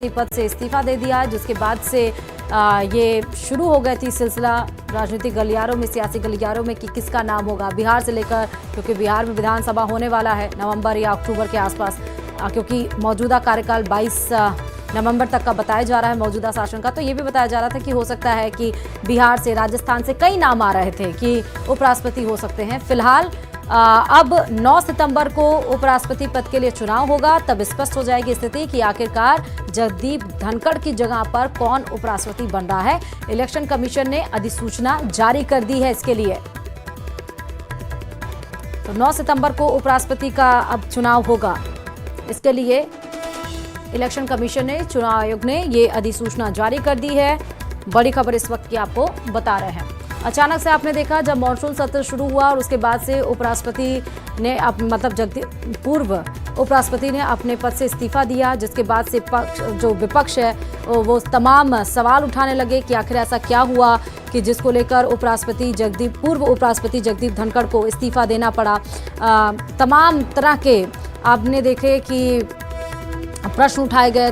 पद से इस्तीफा दे दिया, जिसके बाद से ये शुरू हो गई थी सिलसिला राजनीतिक गलियारों में, सियासी गलियारों में कि किसका नाम होगा बिहार से लेकर, क्योंकि बिहार में विधानसभा होने वाला है नवंबर या अक्टूबर के आसपास, क्योंकि मौजूदा कार्यकाल 22 नवंबर तक का बताया जा रहा है मौजूदा शासन का। तो ये भी बताया जा रहा था कि हो सकता है कि बिहार से, राजस्थान से कई नाम आ रहे थे कि उपराष्ट्रपति हो सकते हैं। फिलहाल अब 9 सितंबर को उपराष्ट्रपति पद के लिए चुनाव होगा, तब स्पष्ट हो जाएगी स्थिति कि आखिरकार जगदीप धनखड़ की जगह पर कौन उपराष्ट्रपति बन रहा है। इलेक्शन कमीशन ने अधिसूचना जारी कर दी है इसके लिए। तो 9 सितंबर को उपराष्ट्रपति का अब चुनाव होगा, इसके लिए इलेक्शन कमीशन ने, चुनाव आयोग ने ये अधिसूचना जारी कर दी है। बड़ी खबर इस वक्त की आपको बता रहे हैं। अचानक से आपने देखा जब मॉनसून सत्र शुरू हुआ और उसके बाद से उपराष्ट्रपति ने पूर्व उपराष्ट्रपति ने अपने पद से इस्तीफा दिया, जिसके बाद से जो विपक्ष है वो तमाम सवाल उठाने लगे कि आखिर ऐसा क्या हुआ कि जिसको लेकर पूर्व उपराष्ट्रपति जगदीप धनखड़ को इस्तीफा देना पड़ा। तमाम तरह के आपने देखे कि प्रश्न उठाए गए,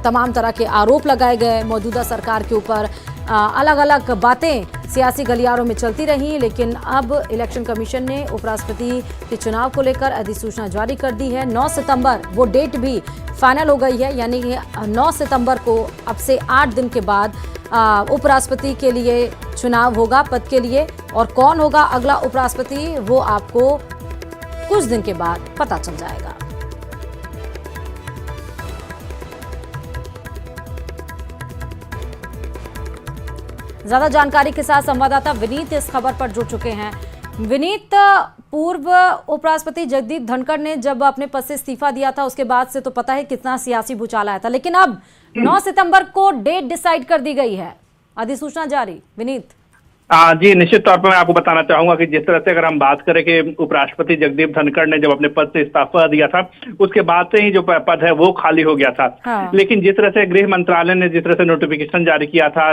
तमाम तरह के आरोप लगाए गए मौजूदा सरकार के ऊपर। अलग अलग बातें सियासी गलियारों में चलती रही, लेकिन अब इलेक्शन कमीशन ने उपराष्ट्रपति के चुनाव को लेकर अधिसूचना जारी कर दी है। 9 सितंबर वो डेट भी फाइनल हो गई है, यानी कि 9 सितंबर को अब से 8 दिन के बाद उपराष्ट्रपति के लिए चुनाव होगा पद के लिए, और कौन होगा अगला उपराष्ट्रपति वो आपको कुछ दिन के बाद पता चल जाएगा। ज्यादा जानकारी के साथ संवाददाता विनीत इस खबर पर जुड़ चुके हैं। विनीत, पूर्व उपराष्ट्रपति जगदीप धनखड़ ने जब अपने पद से इस्तीफा दिया था उसके बाद से तो पता है कितना सियासी भूचाल आया था, लेकिन अब 9 सितंबर को डेट डिसाइड कर दी गई है, अधिसूचना जारी। विनीत जी, निश्चित तौर पर मैं आपको बताना चाहूंगा कि जिस तरह से अगर हम बात करें कि उपराष्ट्रपति जगदीप धनखड़ ने जब अपने पद से इस्तीफा दिया था उसके बाद से ही जो पद है वो खाली हो गया था। हाँ। लेकिन जिस तरह से गृह मंत्रालय ने जिस तरह से नोटिफिकेशन जारी किया था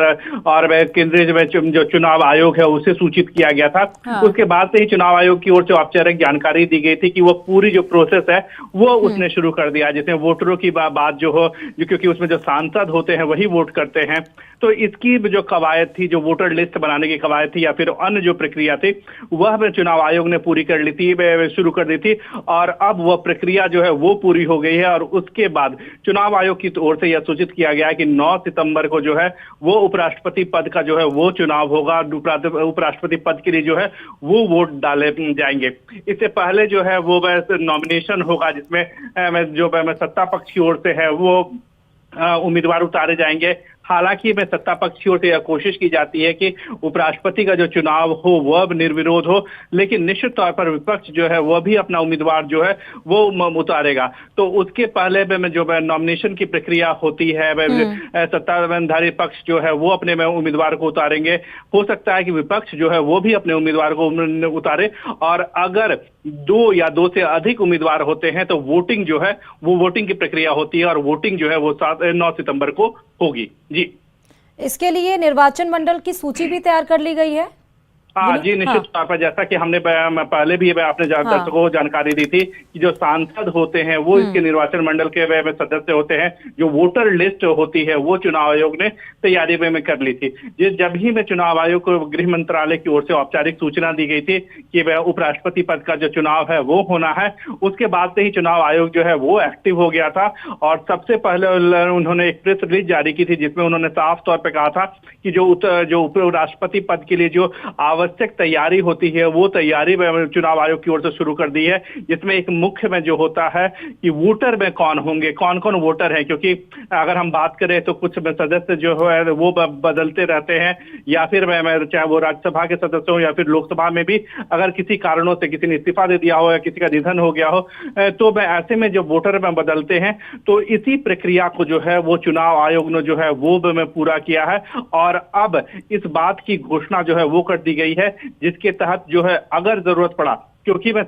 और केंद्रीय जो चुनाव आयोग है उसे सूचित किया गया था। हाँ। उसके बाद से ही चुनाव आयोग की ओर से औपचारिक जानकारी दी गई थी कि वो पूरी जो प्रोसेस है वो उसने शुरू कर दिया, जिसमें वोटरों की बात जो हो, क्योंकि उसमें जो सांसद होते हैं वही वोट करते हैं, तो इसकी जो कवायद थी, जो वोटर लिस्ट बनाने की कवायद थी या फिर अन्य जो प्रक्रिया थी वह चुनाव आयोग ने पूरी कर ली थी, शुरू कर दी थी, और अब वह प्रक्रिया जो है वो पूरी हो गई है। और उसके बाद चुनाव आयोग की ओर से यह सूचित किया गया है कि 9 सितंबर को जो है वो उपराष्ट्रपति पद का जो है वो चुनाव होगा। उपराष्ट्रपति पद के लिए जो है वो वोट डाले जाएंगे। इससे पहले जो है वो नॉमिनेशन होगा, जिसमें जो सत्ता पक्ष की ओर से है वो उम्मीदवार उतारे जाएंगे। हालांकि में सत्ता पक्ष की ओर से यह कोशिश की जाती है कि उपराष्ट्रपति का जो चुनाव हो वह निर्विरोध हो, लेकिन निश्चित तौर पर विपक्ष जो है वह भी अपना उम्मीदवार जो है वो उतारेगा। तो उसके पहले में जो नॉमिनेशन की प्रक्रिया होती है, सत्ताधारी पक्ष जो है वो अपने में उम्मीदवार को उतारेंगे। हो सकता है कि विपक्ष जो है वो भी अपने उम्मीदवार को उतारे, और अगर 2 या 2 से अधिक उम्मीदवार होते हैं तो वोटिंग जो है वो वोटिंग की प्रक्रिया होती है, और वोटिंग जो है वो 9 सितंबर को होगी। जी, इसके लिए निर्वाचन मंडल की सूची भी तैयार कर ली गई है। हाँ जी, निश्चित तौर पर जैसा कि हमने पहले भी आपने दर्शकों को जानकारी दी थी कि जो सांसद होते हैं वो इसके निर्वाचन मंडल के सदस्य होते हैं। जो वोटर लिस्ट होती है वो चुनाव आयोग ने तैयारी में कर ली थी। जब ही में चुनाव आयोग को गृह मंत्रालय की ओर से औपचारिक सूचना दी गई थी कि वह उपराष्ट्रपति पद का जो चुनाव है वो होना है, उसके बाद से ही चुनाव आयोग जो है वो एक्टिव हो गया था। और सबसे पहले उन्होंने एक प्रेस रिलीज जारी की थी जिसमें उन्होंने साफ तौर पर कहा था कि जो उपराष्ट्रपति पद के लिए जो आवश्यक तैयारी होती है वो तैयारी चुनाव आयोग की ओर से शुरू कर दी है, जिसमें एक मुख्य में जो होता है कि वोटर में कौन होंगे, कौन कौन वोटर हैं, क्योंकि अगर हम बात करें तो कुछ सदस्य जो है वो बदलते रहते हैं, या फिर चाहे वो राज्यसभा के सदस्य हो या फिर लोकसभा में भी अगर किसी कारणों से किसी ने इस्तीफा दे दिया हो या किसी का निधन हो गया हो, तो ऐसे में जो वोटर में बदलते हैं, तो इसी प्रक्रिया को जो है वो चुनाव आयोग ने जो है वो पूरा किया है। और अब इस बात की घोषणा जो है वो कर दी गई है, जिसके तहत जो है अगर जरूरत पड़ा, क्योंकि मैं